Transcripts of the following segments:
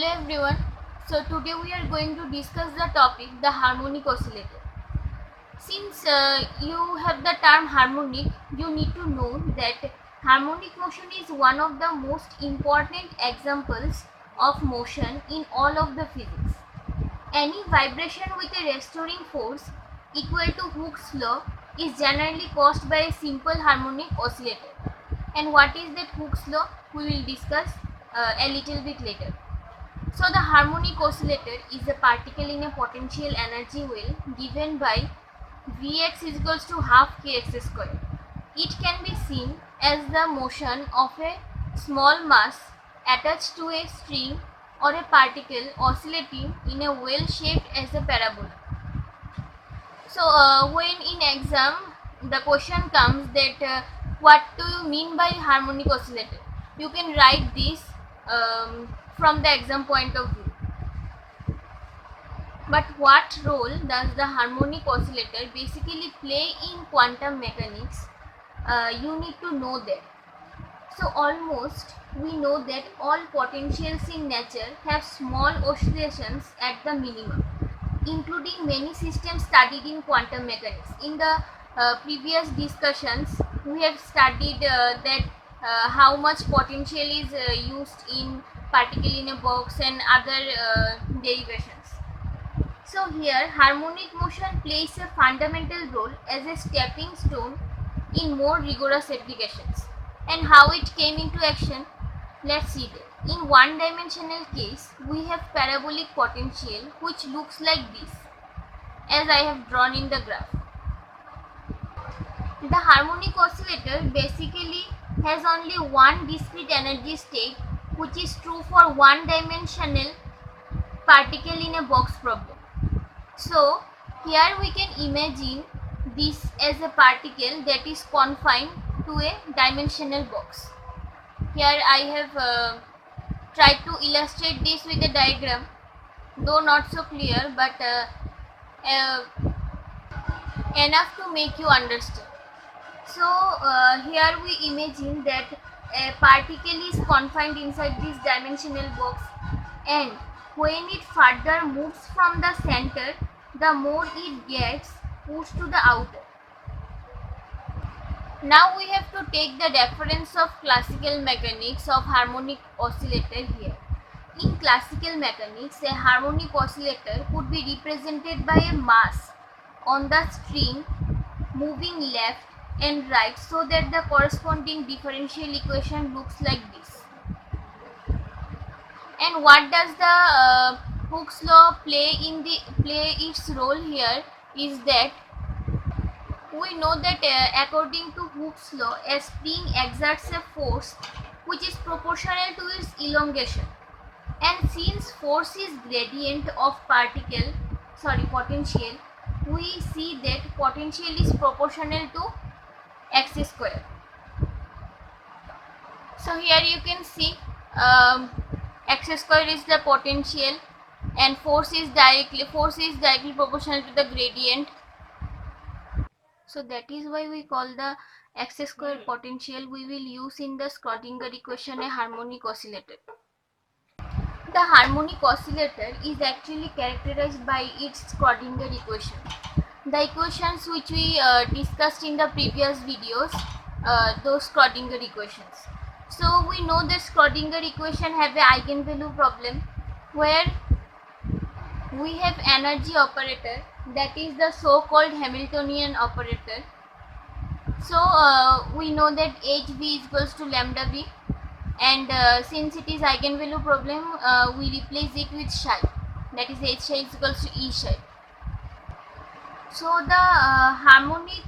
Hello everyone. So today we are going to discuss the topic the harmonic oscillator. Since you have the term harmonic, you need to know that harmonic motion is one of the most important examples of motion in all of the physics. Any vibration with a restoring force equal to Hooke's law is generally caused by a simple harmonic oscillator. And what is that Hooke's law? We will discuss a little bit later. So the harmonic oscillator is a particle in a potential energy well given by Vx is equals to half kx square. It can be seen as the motion of a small mass attached to a string or a particle oscillating in a well shaped as a parabola. So when in exam the question comes that what do you mean by harmonic oscillator, you can write this from the exam point of view. But what role does the harmonic oscillator basically play in quantum mechanics? You need to know that. So almost we know that all potentials in nature have small oscillations at the minimum, including many systems studied in quantum mechanics. In the previous discussions, we have studied that how much potential is used in particle in a box and other derivations. So here harmonic motion plays a fundamental role as a stepping stone in more rigorous applications. And how it came into action, let's see that. In one dimensional case, we have parabolic potential which looks like this, as I have drawn in the graph. The harmonic oscillator basically has only one discrete energy state, which is true for one dimensional particle in a box problem. So here we can imagine this as a particle that is confined to a dimensional box. Here I have tried to illustrate this with a diagram, though not so clear, but enough to make you understand. So here we imagine that a particle is confined inside this dimensional box, and when it further moves from the center, the more it gets pushed to the outer. Now we have to take the reference of classical mechanics of harmonic oscillator here. In classical mechanics, a harmonic oscillator could be represented by a mass on the string moving left and right so that the corresponding differential equation looks like this. And what does the Hooke's law play its role here is that we know that according to Hooke's law, a spring exerts a force which is proportional to its elongation, and since force is gradient of potential, we see that potential is proportional to x square. So here you can see x square is the potential and force is directly proportional to the gradient. So that is why we call the x square potential we will use in the Schrödinger equation a harmonic oscillator. The harmonic oscillator is actually characterized by its Schrödinger equation. The equations which we discussed in the previous videos, those Schrödinger equations. So we know that Schrödinger equation have a eigenvalue problem where we have energy operator, that is the so-called Hamiltonian operator. So we know that hv is equals to lambda v, and since it is eigenvalue problem, we replace it with psi, that is h psi is equals to e psi. So the harmonic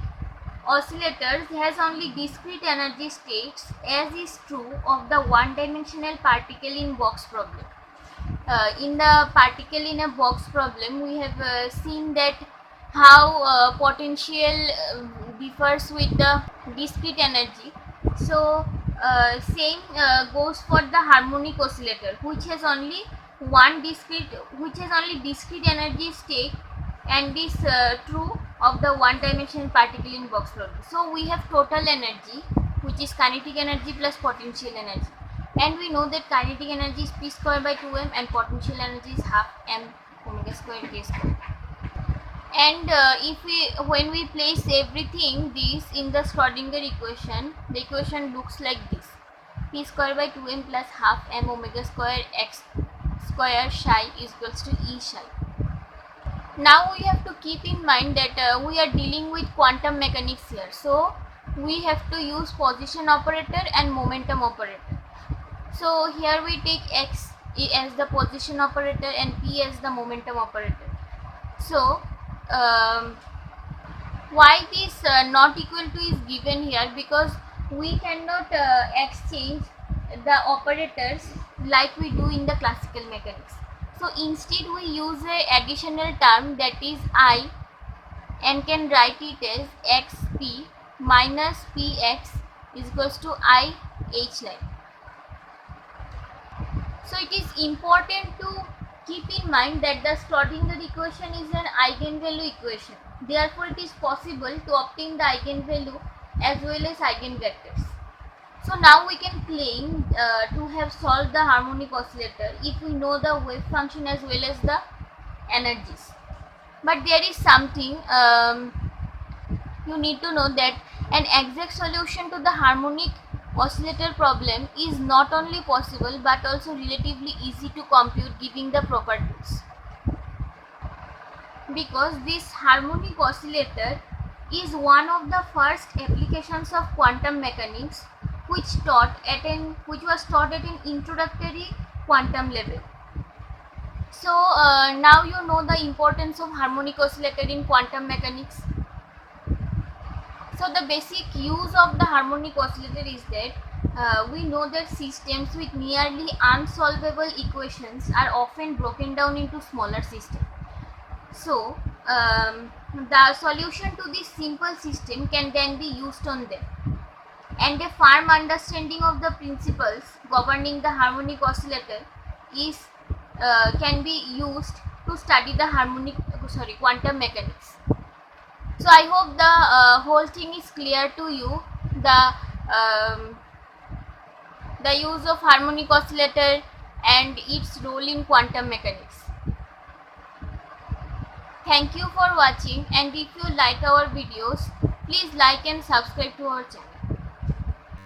oscillators has only discrete energy states, as is true of the one-dimensional particle in box problem. In the particle in a box problem, we have seen that how potential differs with the discrete energy. So same goes for the harmonic oscillator, which has only discrete energy state, and is true of the one-dimensional particle in box problem. So we have total energy, which is kinetic energy plus potential energy. And we know that kinetic energy is p square by 2m and potential energy is half m omega square k square. And when we place everything this in the Schrodinger equation, the equation looks like this: p square by 2m plus half m omega square x square psi is equals to E psi. Now we have to keep in mind that we are dealing with quantum mechanics here, so we have to use position operator and momentum operator. So here we take x as the position operator and p as the momentum operator. So why this not equal to is given here? Because we cannot exchange the operators like we do in the classical mechanics. So instead we use a additional term, that is I, and can write it as xp minus px is equals to I h line. So it is important to keep in mind that the Schrodinger equation is an eigenvalue equation. Therefore, it is possible to obtain the eigenvalue as well as eigenvectors. So now we can claim to have solved the harmonic oscillator if we know the wave function as well as the energies. But there is something you need to know, that an exact solution to the harmonic oscillator problem is not only possible but also relatively easy to compute given the properties. Because this harmonic oscillator is one of the first applications of quantum mechanics which was taught at an introductory quantum level. So now you know the importance of harmonic oscillator in quantum mechanics. So the basic use of the harmonic oscillator is that we know that systems with nearly unsolvable equations are often broken down into smaller systems. So the solution to this simple system can then be used on them, and a firm understanding of the principles governing the harmonic oscillator is can be used to study the quantum mechanics. So I hope the whole thing is clear to you, the use of harmonic oscillator and its role in quantum mechanics. Thank you for watching, and if you like our videos, please like and subscribe to our channel.